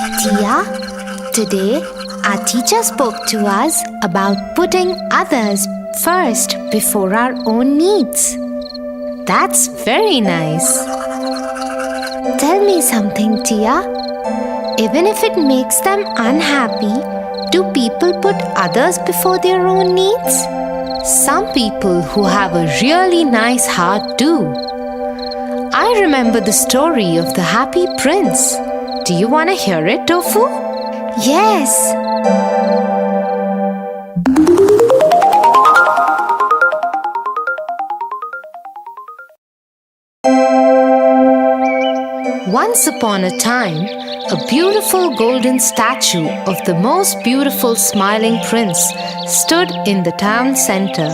Tia, today our teacher spoke to us about putting others first before our own needs. That's very nice. Tell me something, Tia. Even if it makes them unhappy, do people put others before their own needs? Some people who have a really nice heart do. I remember the story of the happy prince. Do you want to hear it, Tofu? Yes. Once upon a time, a beautiful golden statue of the most beautiful smiling prince stood in the town center.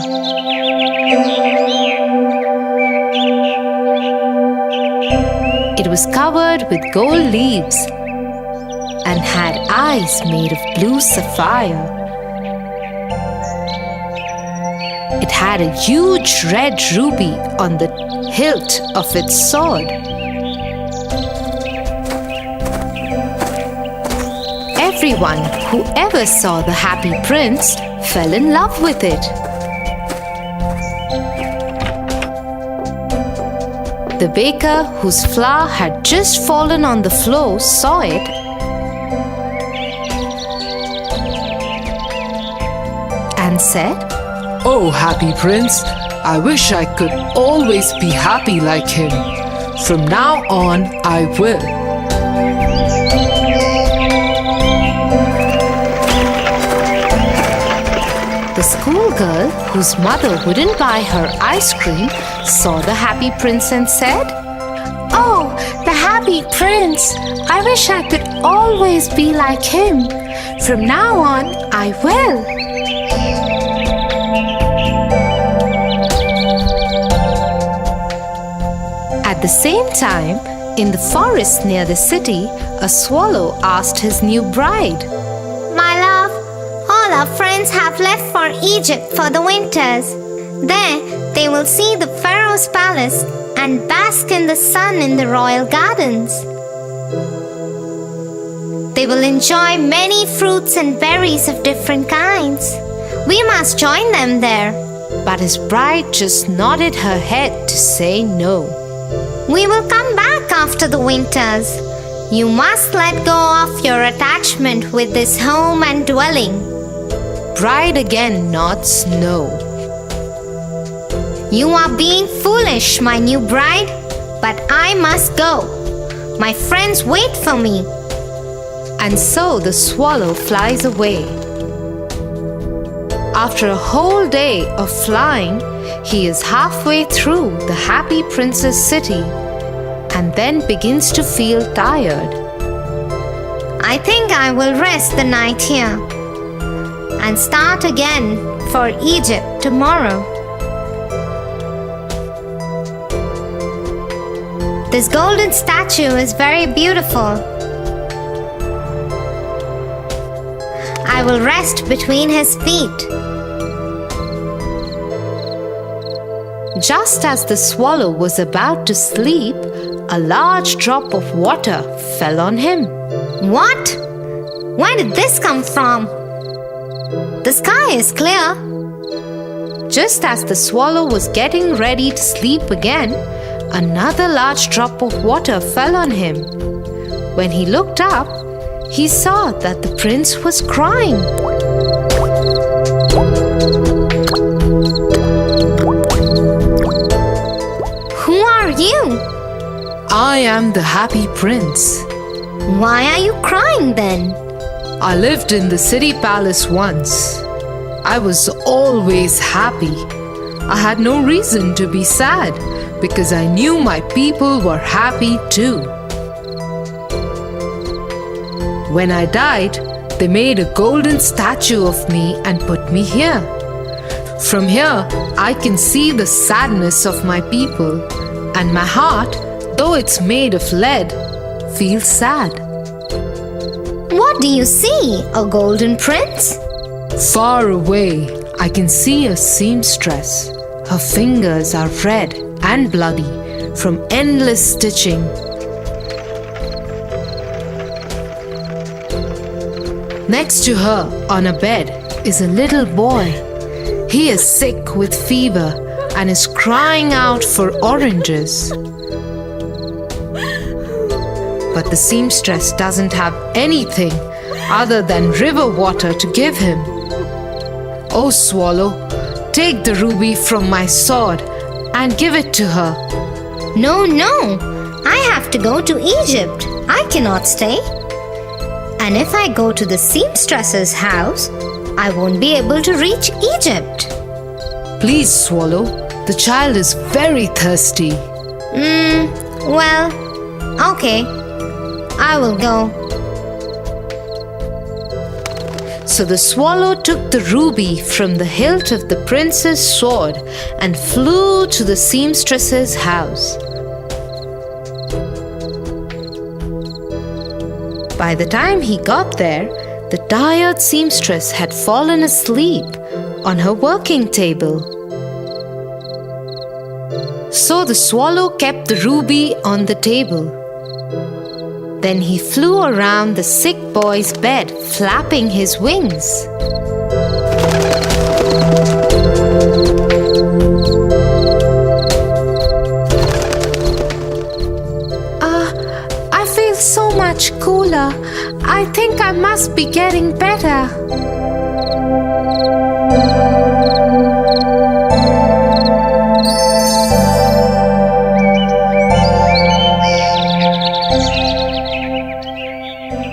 It was covered with gold leaves and had eyes made of blue sapphire. It had a huge red ruby on the hilt of its sword. Everyone who ever saw the happy prince fell in love with it. The baker, whose flour had just fallen on the floor, saw it and said, "Oh, happy prince, I wish I could always be happy like him. From now on, I will." The schoolgirl, whose mother wouldn't buy her ice cream, saw the happy prince and said, "Oh, the happy prince! I wish I could always be like him. From now on, I will." At the same time, in the forest near the city, a swallow asked his new bride, "My love, all our friends have left for Egypt for the winters. There, they will see the Pharaoh's palace and bask in the sun in the royal gardens. They will enjoy many fruits and berries of different kinds. We must join them there." but his bride just nodded her head to say no. "We will come back after the winters. You must let go of your attachment with this home and dwelling." Bride again nods no. "You are being foolish, my new bride, but I must go. My friends wait for me." And so the swallow flies away. After a whole day of flying, he is halfway through the happy prince's city and then begins to feel tired. "I think I will rest the night here and start again for Egypt tomorrow. This golden statue is very beautiful. I will rest between his feet." Just as the swallow was about to sleep, a large drop of water fell on him. "What? Where did this come from? The sky is clear." Just as the swallow was getting ready to sleep again, another large drop of water fell on him. When he looked up, he saw that the prince was crying. "Who are you?" I am the happy prince. "Why are you crying then?" I lived in the city palace once. I was always happy. I had no reason to be sad because I knew my people were happy too. When I died, they made a golden statue of me and put me here. From here, I can see the sadness of my people, and my heart, though it's made of lead, feels sad. "What do you see, a golden prince?" Far away, I can see a seamstress. Her fingers are red and bloody from endless stitching. Next to her, on a bed, is a little boy. He is sick with fever and is crying out for oranges. But the seamstress doesn't have anything other than river water to give him. Oh, Swallow, take the ruby from my sword and give it to her. No, no. I have to go to Egypt. I cannot stay. And if I go to the seamstress's house, I won't be able to reach Egypt. Please, Swallow, the child is very thirsty. Well, okay. I will go. So the swallow took the ruby from the hilt of the prince's sword and flew to the seamstress's house. By the time he got there, the tired seamstress had fallen asleep on her working table. So the swallow kept the ruby on the table. Then he flew around the sick boy's bed, flapping his wings. I feel so much cooler. I think I must be getting better.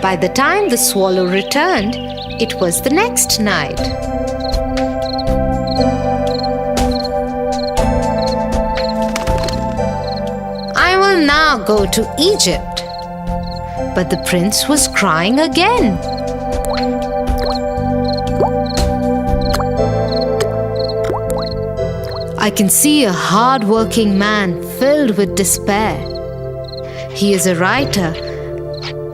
By the time the swallow returned, it was the next night. I will now go to Egypt. But the prince was crying again. I can see a hard-working man filled with despair. He is a writer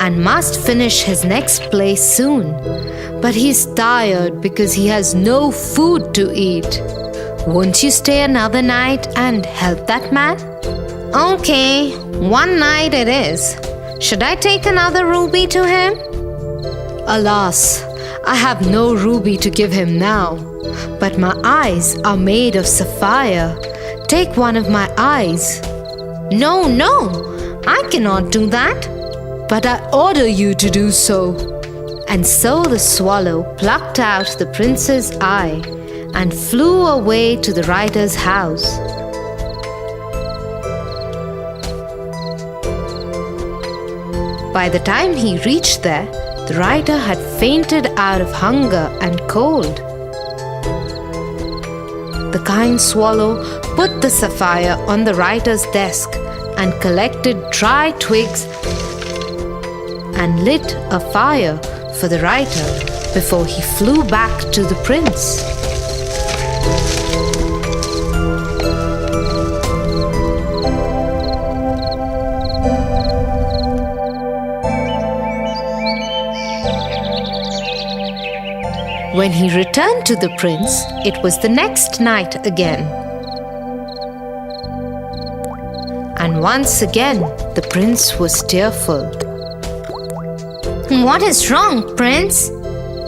and must finish his next play soon. But he's tired because he has no food to eat. Won't you stay another night and help that man? Okay, one night it is. Should I take another ruby to him? Alas, I have no ruby to give him now. But my eyes are made of sapphire. Take one of my eyes. No, no, I cannot do that. But I order you to do so. And so the swallow plucked out the prince's eye and flew away to the writer's house. By the time he reached there, the writer had fainted out of hunger and cold. The kind swallow put the sapphire on the writer's desk and collected dry twigs and lit a fire for the writer before he flew back to the prince. When he returned to the prince, it was the next night again. And once again, the prince was tearful. What is wrong, Prince?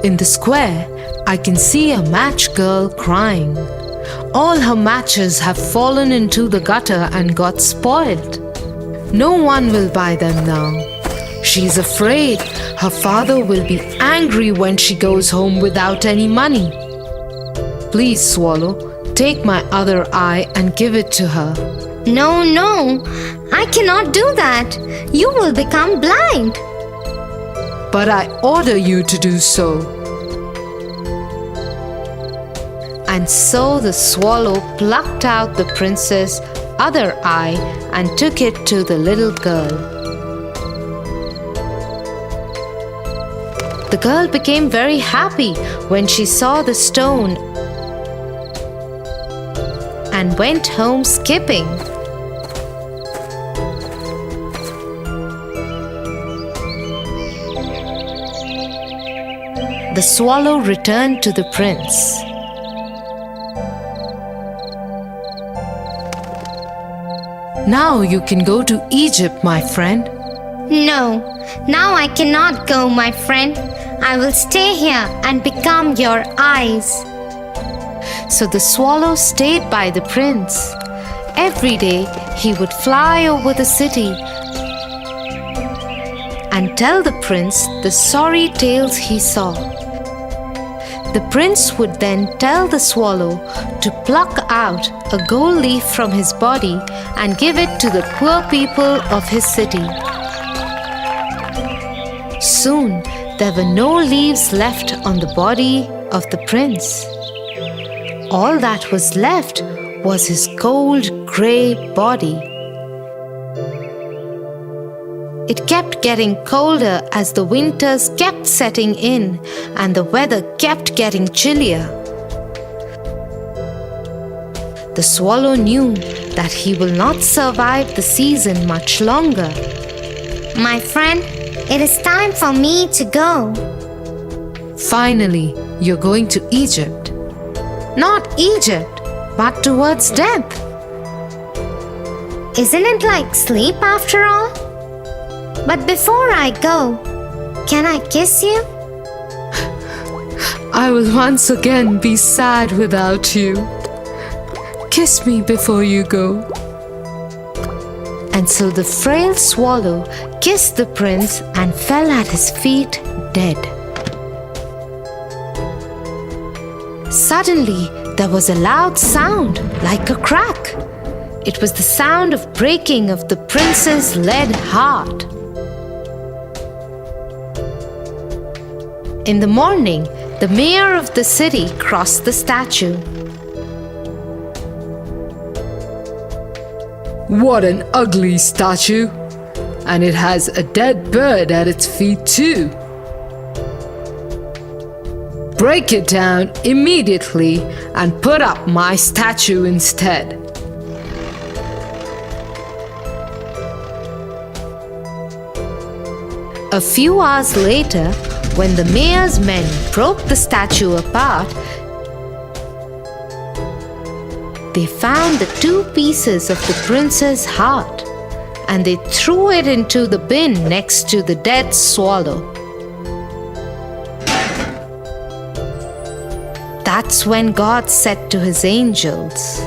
In the square, I can see a match girl crying. All her matches have fallen into the gutter and got spoiled. No one will buy them now. She's afraid her father will be angry when she goes home without any money. Please, Swallow, take my other eye and give it to her. No, no, I cannot do that. You will become blind. But I order you to do so. And so the swallow plucked out the prince's other eye and took it to the little girl. The girl became very happy when she saw the stone and went home skipping. The swallow returned to the prince. Now you can go to Egypt, my friend. No, now I cannot go, my friend. I will stay here and become your eyes. So the swallow stayed by the prince. Every day he would fly over the city and tell the prince the sorry tales he saw. The prince would then tell the swallow to pluck out a gold leaf from his body and give it to the poor people of his city. Soon there were no leaves left on the body of the prince. All that was left was his cold grey body. It kept getting colder as the winters kept setting in and the weather kept getting chillier. The swallow knew that he will not survive the season much longer. My friend, it is time for me to go. Finally, you're going to Egypt. Not Egypt, but towards death. Isn't it like sleep after all? But before I go, can I kiss you? I will once again be sad without you. Kiss me before you go. And so the frail swallow kissed the prince and fell at his feet dead. Suddenly, there was a loud sound like a crack. It was the sound of breaking of the prince's lead heart. In the morning, the mayor of the city crossed the statue. What an ugly statue! And it has a dead bird at its feet too. Break it down immediately and put up my statue instead. A few hours later, when the mayor's men broke the statue apart, they found the two pieces of the prince's heart and they threw it into the bin next to the dead swallow. That's when God said to his angels,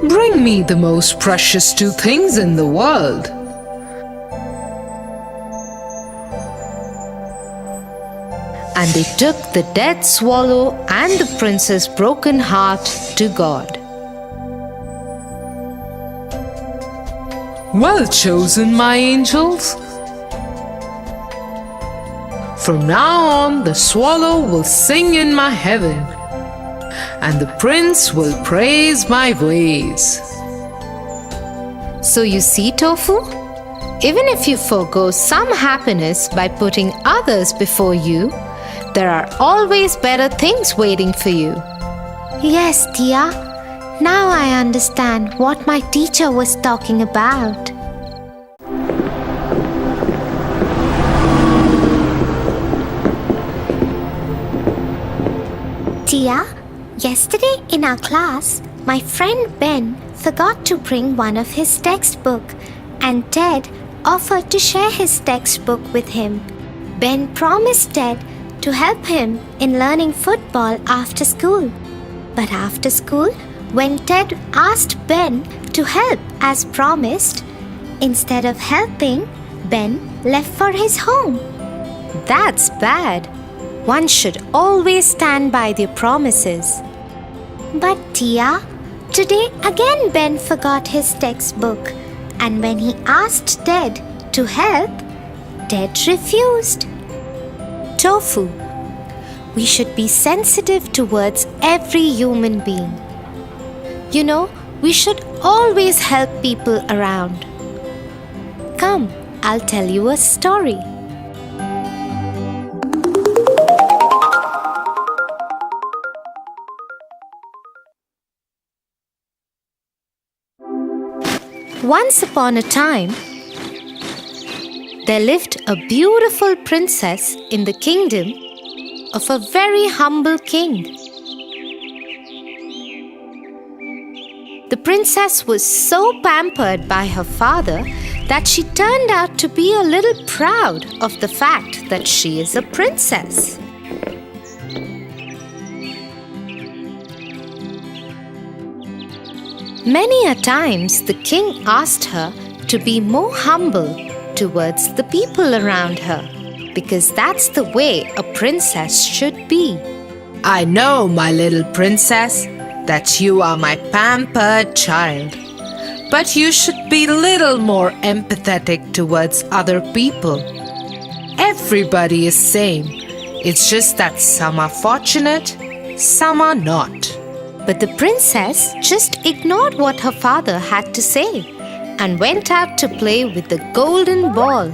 Bring me the most precious two things in the world. and they took the dead swallow and the prince's broken heart to God. Well chosen, my angels. From now on, the swallow will sing in my heaven, and the prince will praise my ways. So you see, Tofu, even if you forgo some happiness by putting others before you, there are always better things waiting for you. Yes, Tia. Now I understand what my teacher was talking about. Tia, yesterday in our class, my friend Ben forgot to bring one of his textbook, and Ted offered to share his textbook with him. Ben promised Ted to help him in learning football after school. But after school, when Ted asked Ben to help as promised, instead of helping, Ben left for his home. That's bad. One should always stand by their promises. But Tia, today again Ben forgot his textbook, and when he asked Ted to help, Ted refused. Tofu, we should be sensitive towards every human being. You know, we should always help people around. Come, I'll tell you a story. Once upon a time, there lived a beautiful princess in the kingdom of a very humble king. The princess was so pampered by her father that she turned out to be a little proud of the fact that she is a princess. Many a times the king asked her to be more humble towards the people around her, because that's the way a princess should be. I know, my little princess, that you are my pampered child. But you should be little more empathetic towards other people. Everybody is same. It's just that some are fortunate, some are not. But the princess just ignored what her father had to say and went out to play with the golden ball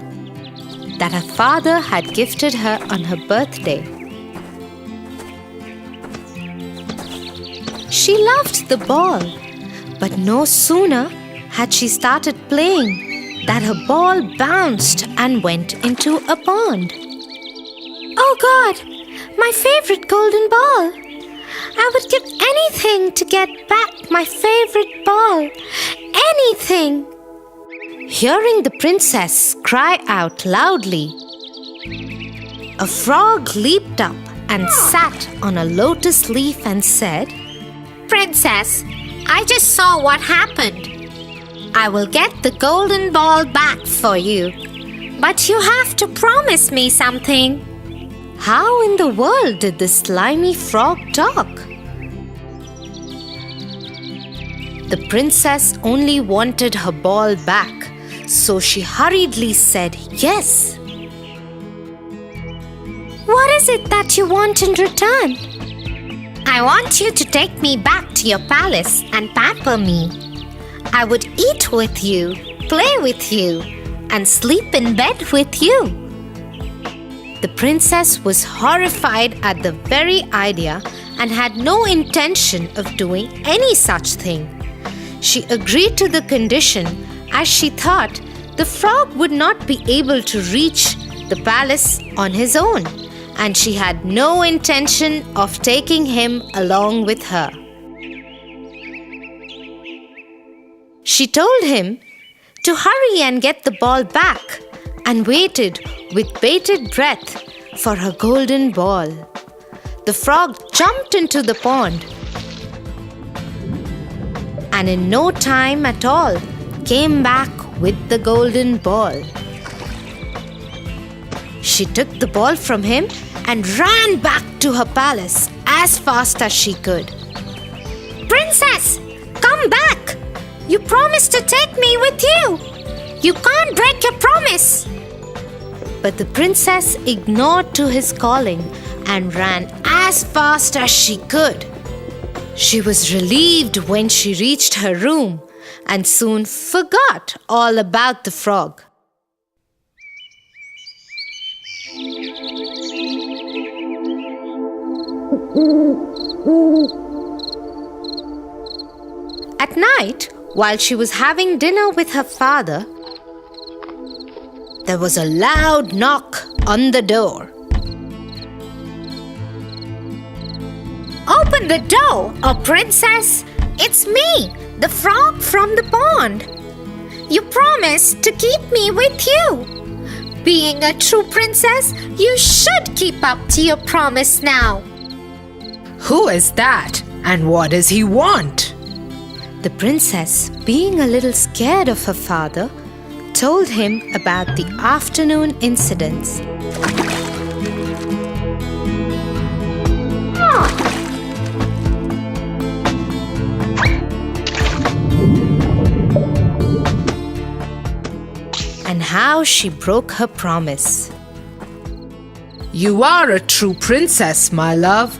that her father had gifted her on her birthday. She loved the ball, but no sooner had she started playing that her ball bounced and went into a pond. Oh God, my favorite golden ball! I would give anything to get back my favorite ball. Anything! Hearing the princess cry out loudly, a frog leaped up and sat on a lotus leaf and said, "Princess, I just saw what happened. I will get the golden ball back for you, but you have to promise me something." How in the world did the slimy frog talk? The princess only wanted her ball back, so she hurriedly said yes. "What is it that you want in return?" "I want you to take me back to your palace and pamper me. I would eat with you, play with you, and sleep in bed with you." The princess was horrified at the very idea and had no intention of doing any such thing. She agreed to the condition as she thought the frog would not be able to reach the palace on his own, and she had no intention of taking him along with her. She told him to hurry and get the ball back and waited with bated breath for her golden ball. The frog jumped into the pond and in no time at all came back with the golden ball. She took the ball from him and ran back to her palace as fast as she could. "Princess, come back! You promised to take me with you! You can't break your promise!" But the princess ignored to his calling and ran as fast as she could. She was relieved when she reached her room and soon forgot all about the frog. At night, while she was having dinner with her father, there was a loud knock on the door. "Open the door, oh princess! It's me, the frog from the pond. You promised to keep me with you. Being a true princess, you should keep up to your promise now." Who is that, and what does he want? The princess, being a little scared of her father, told him about the afternoon incidents. And how she broke her promise. You are a true princess, my love,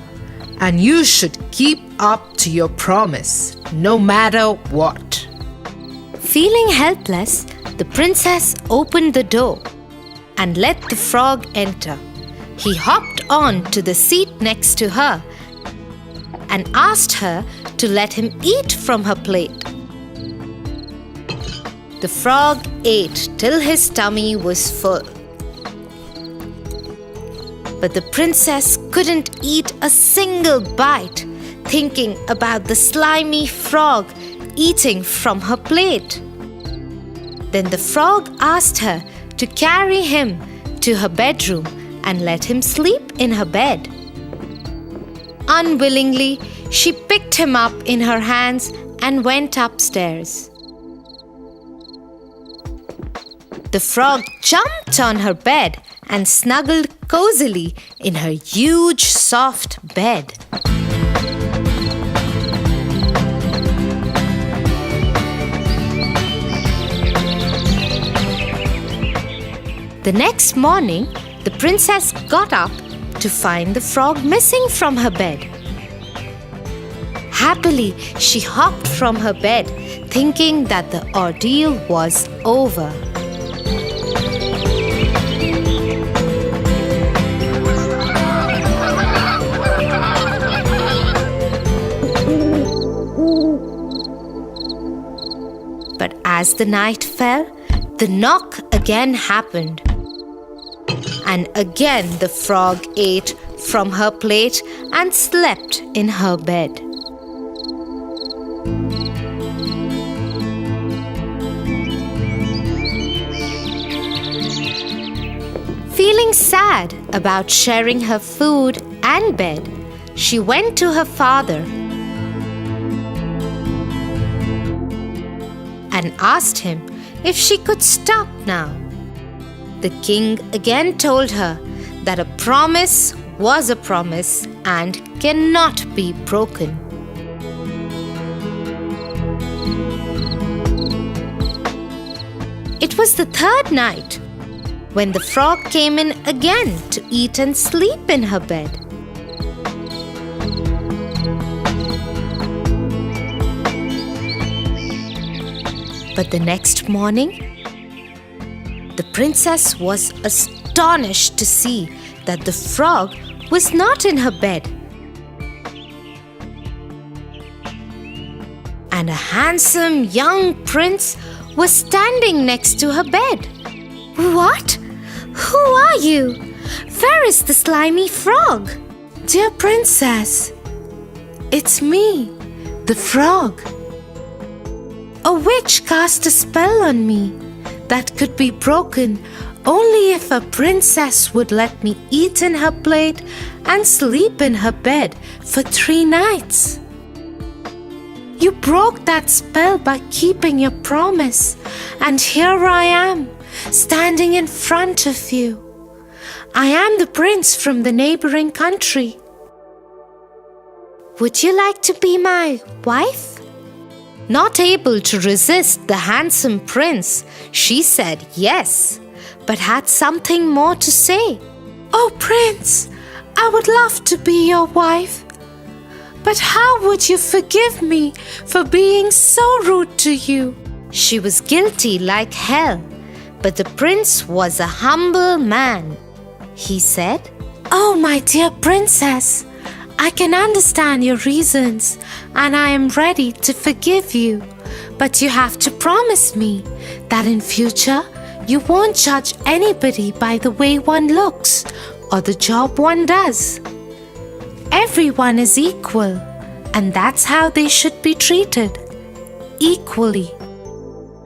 and you should keep up to your promise, no matter what. Feeling helpless, the princess opened the door and let the frog enter. He hopped on to the seat next to her and asked her to let him eat from her plate. The frog ate till his tummy was full. But the princess couldn't eat a single bite, thinking about the slimy frog eating from her plate. Then the frog asked her to carry him to her bedroom and let him sleep in her bed. Unwillingly, she picked him up in her hands and went upstairs. The frog jumped on her bed and snuggled cozily in her huge, soft bed. The next morning, the princess got up to find the frog missing from her bed. Happily, she hopped from her bed, thinking that the ordeal was over. But as the night fell, the knock again happened. And again the frog ate from her plate and slept in her bed. Feeling sad about sharing her food and bed, she went to her father and asked him if she could stop now. The king again told her that a promise was a promise and cannot be broken. It was the third night when the frog came in again to eat and sleep in her bed. But the next morning, the princess was astonished to see that the frog was not in her bed. And a handsome young prince was standing next to her bed. What? Who are you? Where is the slimy frog? Dear princess, it's me, the frog. A witch cast a spell on me that could be broken only if a princess would let me eat in her plate and sleep in her bed for 3 nights. You broke that spell by keeping your promise, and here I am, standing in front of you. I am the prince from the neighboring country. Would you like to be my wife? Not able to resist the handsome prince, she said yes, but had something more to say. Oh, prince, I would love to be your wife. But how would you forgive me for being so rude to you? She was guilty like hell, but the prince was a humble man. He said, Oh, my dear princess, I can understand your reasons and I am ready to forgive you. But you have to promise me that in future you won't judge anybody by the way one looks or the job one does. Everyone is equal, and that's how they should be treated, equally.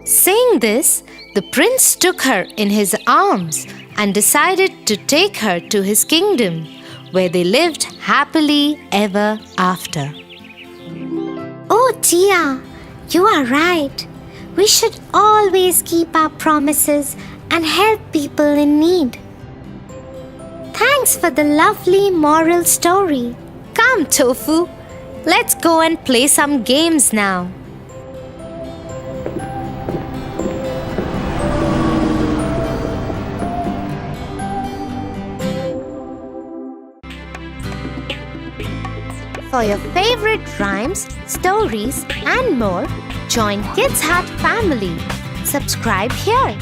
Saying this, the prince took her in his arms and decided to take her to his kingdom, where they lived happily ever after. Oh dear, you are right. We should always keep our promises and help people in need. Thanks for the lovely moral story. Come, Tofu, let's go and play some games now. For your favorite rhymes, stories, and more, join Kids Hut family. Subscribe here.